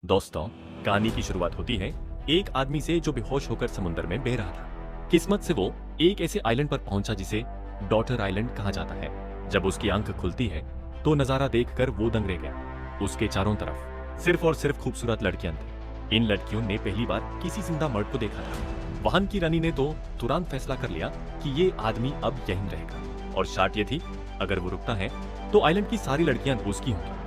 दोस्तों, कहानी की शुरुआत होती है एक आदमी से जो बेहोश होकर समुद्र में बह रहा था। किस्मत से वो एक ऐसे आइलैंड पर पहुंचा जिसे डॉटर आइलैंड कहा जाता है। जब उसकी आंख खुलती है तो नजारा देखकर वो दंग रह गया। उसके चारों तरफ सिर्फ और सिर्फ खूबसूरत लड़कियां थी। इन लड़कियों ने पहली बार किसी जिंदा मर्द को देखा था। वहां की रानी ने तो तुरंत फैसला कर लिया कि ये आदमी अब यहीं रहेगा। और शार्ट ये थी, अगर वो रुकता है तो आइलैंड की सारी लड़कियां उसकी होंगी।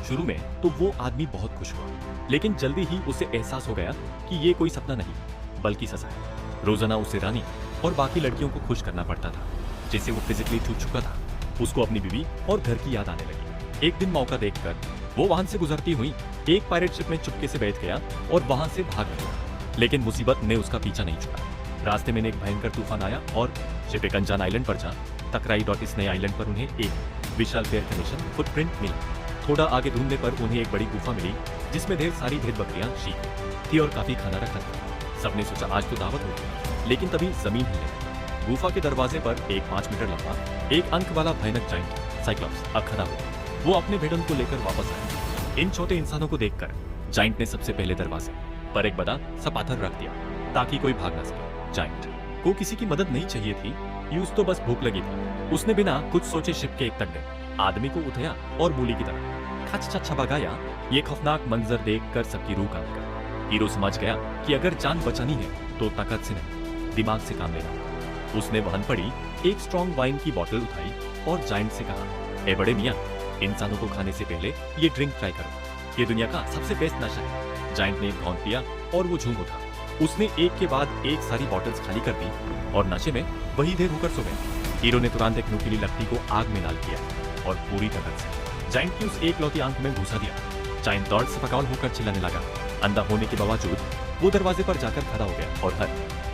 शुरू में तो वो आदमी बहुत खुश हुआ, लेकिन जल्दी ही उसे एहसास हो गया कि ये कोई सपना नहीं बल्कि सजा है। रोजाना उसे रानी और बाकी लड़कियों को खुश करना पड़ता था, जिसे वो फिजिकली छूट चुका था। उसको अपनी बीवी और घर की याद आने लगी। एक दिन मौका देखकर वो वहां से गुजरती हुई एक पायरेट शिप में चुपके से बैठ गया और वहां से भाग गया। लेकिन मुसीबत ने उसका पीछा नहीं छोड़ा। रास्ते में एक भयंकर तूफान आया और शिप एक अनजान आइलैंड पर जा टकराई। इस नए आइलैंड पर उन्हें एक विशाल पेड़ का निशान फुटप्रिंट मिला। थोड़ा आगे ढूंढने पर उन्हें एक बड़ी गुफा मिली जिसमें ढेर सारी भेड़ बकरियां शीख थी और काफी खाना रखा था। सबने सोचा आज तो दावत होगी, लेकिन तभी जमीन हिले लगी। गुफा के दरवाजे पर एक 5 मीटर लंबा एक अंक वाला भयानक जाइंट साइक्लॉप्स अब खड़ा हुआ। वो अपने भेड़ों को लेकर वापस आया। इन छोटे इंसानों को देखकर जाइंट ने सबसे पहले दरवाजे पर एक बड़ा सा पाथर रख दिया ताकि कोई भाग न सके। जाइंट को किसी की मदद नहीं चाहिए थी, यूज तो बस भूख लगी थी। उसने बिना कुछ सोचे शिप के एक तगड़े आदमी को उठाया और मूली की तरह खच भगाया। ये खौफनाक मंजर देखकर सबकी रूह कांप गई। हीरो समझ गया कि अगर जान बचानी है तो ताकत से नहीं, दिमाग से काम लेना होगा। उसने वहां पड़ी एक स्ट्रॉन्ग वाइन की बोतल उठाई और जाइंट से कहा, ए बड़े मियां, इंसानों को खाने से पहले ये ड्रिंक ट्राई करो। ये दुनिया का सबसे बेस्ट नशा है। जाइंट ने एक घौंट पिया और वो झूम उठा। उसने एक के बाद एक सारी बॉटल्स खाली कर दी और नशे में वही देर होकर सो गया। हीरो ने तुरंत एक नुकीली लकड़ी को आग में डाल दिया और पूरी तरह से जाइंट की उस एक लौती आंख में घुसा दिया। जाइंट दर्द से पकाउल होकर चिल्लाने लगा। अंधा होने के बावजूद वो दरवाजे पर जाकर खड़ा हो गया और हर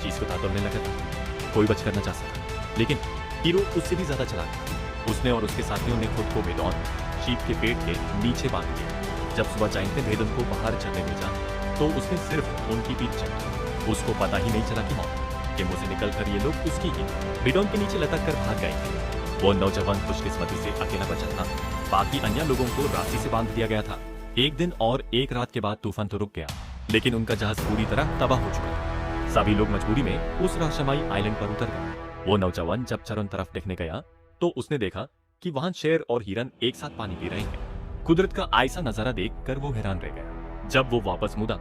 चीज को तातोड़ने लगा था। कोई बच कर न जा सका, लेकिन हीरो उससे भी ज्यादा चला गया। उसने और उसके साथियों ने खुद को बेदौन शीप के पेट के नीचे बांध दिया। जब सुबह जाइंट ने भेदन को बाहर चलने भेजा तो उसने सिर्फ उनकी पीठ चढ़ी। उसको पता ही नहीं चला कि मौत के मुंह से निकलकर ये लोग उसकी ही बेदौन के नीचे लटक कर भाग गए थे। वो नौजवान खुशकिस्मती से अकेला बचा था। बाकी अन्य लोगों को रस्सी से बांध दिया गया था। एक दिन और एक रात के बाद तूफान तो रुक गया, लेकिन उनका जहाज पूरी तरह तबाह हो चुका था। सभी लोग मजबूरी में उस रहस्यमयी आइलैंड पर उतर गए। वो नौजवान जब चारों तरफ देखने गया तो उसने देखा कि वहां शेर और हिरन एक साथ पानी पी रहे हैं। कुदरत का ऐसा नजारा देखकर वो हैरान रह गया। जब वो वापस मुड़ा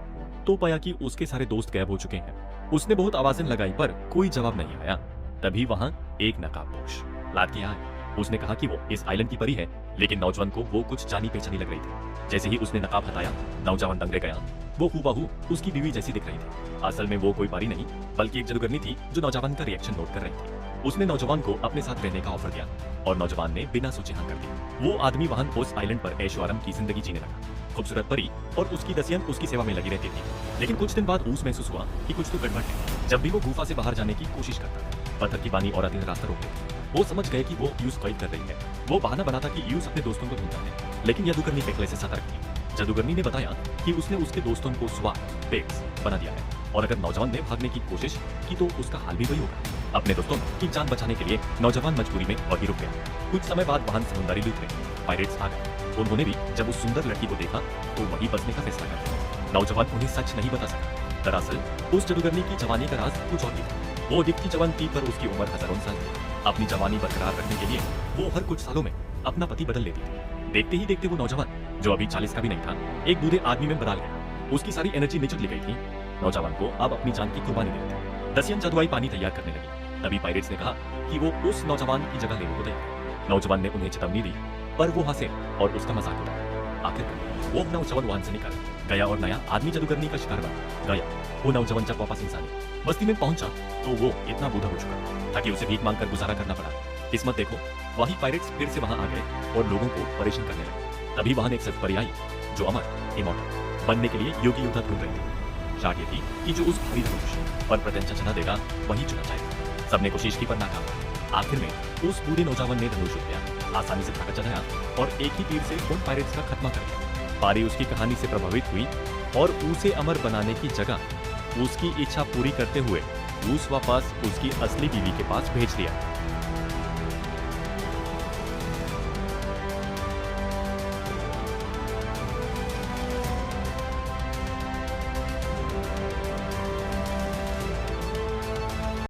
तो पाया कि उसके सारे दोस्त गायब हो चुके हैं। उसने बहुत आवाजें लगाई पर कोई जवाब नहीं आया। तभी वहां एक नकाबपोश लड़की आई। उसने कहा कि वो इस आइलैंड की परी है, लेकिन नौजवान को वो कुछ जानी पहचानी लग रही थी। जैसे ही उसने नकाब हटाया, नौजवान दंग रह गया। वो हूबहू उसकी बीवी जैसी दिख रही थी। असल में वो कोई परी नहीं बल्कि एक जादूगरनी थी जो नौजवान का रिएक्शन नोट कर रही थी। उसने नौजवान को अपने साथ रहने का ऑफर दिया और नौजवान ने बिना सोचे हाँ कर दी। वो आदमी वहां उस आइलैंड पर ऐशो आराम की जिंदगी जीने लगा। खूबसूरत परी और उसकी दसियन उसकी सेवा में लगी रहती थी। लेकिन कुछ दिन बाद उस महसूस हुआ कि कुछ तो गड़बड़ है। जब भी वो गुफा से बाहर जाने की कोशिश करता था, पत्थर की बानी और रास्ता रोक देती। वो समझ गए कि वो यूज फाइट कर रही है। वो बहाना बनाता कि यूज अपने दोस्तों को ढूंढता है, लेकिन जादूगरनी पहले से सतर्क थी। जादूगरनी ने बताया कि उसने उसके दोस्तों को पेक्स बना दिया है और अगर नौजवान ने भागने की कोशिश की तो उसका हाल भी वही होगा। अपने दोस्तों की जान बचाने के लिए नौजवान मजबूरी में वहीं रुक गया। कुछ समय बाद वहां समुद्री लूट में पायरेट्स आ गए। उन्होंने भी जब उस सुंदर लड़की को देखा तो वहीं बचने का फैसला कर लिया। नौजवान उन्हें सच नहीं बता सका। दरअसल उस जादूगरनी की जवानी का राज कुछ और भी था। वो दिखती जवान थी पर उसकी उम्र हजारों साल थी। अपनी जवानी बरकरार रखने के लिए वो हर कुछ सालों में अपना पति बदल लेती थी। देखते ही देखते वो नौजवान, जो अभी 40 का भी नहीं था, एक बूढ़े आदमी में बदल गया। उसकी सारी एनर्जी निचट ली गई थी। नौजवान को अब अपनी जान की कुर्बानी देनी थी। दसियन जादुई पानी तैयार करने लगी। तभी पायरेट्स ने कहा कि वो उस नौजवान की जगह लेने को तैयार। नौजवान ने उन्हें चेतावनी दी पर वो हंसे और उसका मजाक उड़ाया। आखिर वो नौजवान वहां से निकल गया और नया आदमी जादूगरनी का शिकार बन गया। वो नौजवान जब वापस इंसानी बस्ती में पहुंचा तो वो इतना बूढ़ा हो चुका था कि उसे भीख मांगकर गुजारा करना पड़ा। किस्मत देखो, वही पायरेट्स फिर से वहां आ गए और लोगों को परेशान करने लगे। तभी वहां एक सख्त परी आई जो अमर इमॉर्टल बनने के लिए योगी योद्धा ढूंढ रही थी। शार्ट ये थी कि जो उस भारी धनुष पर प्रत्यंचा चला देगा वही चुना जाएगा। सबने कोशिश की पर नाकाम। आखिर में उस बूढ़े नौजवान ने धनुष उठाया, आसानी से धागा चढ़ाया और एक ही तीर से उन पायरेट्स का खात्मा कर दिया। पारी उसकी कहानी से प्रभावित हुई और उसे अमर बनाने की जगह उसकी इच्छा पूरी करते हुए उस वापस उसकी असली बीवी के पास भेज दिया।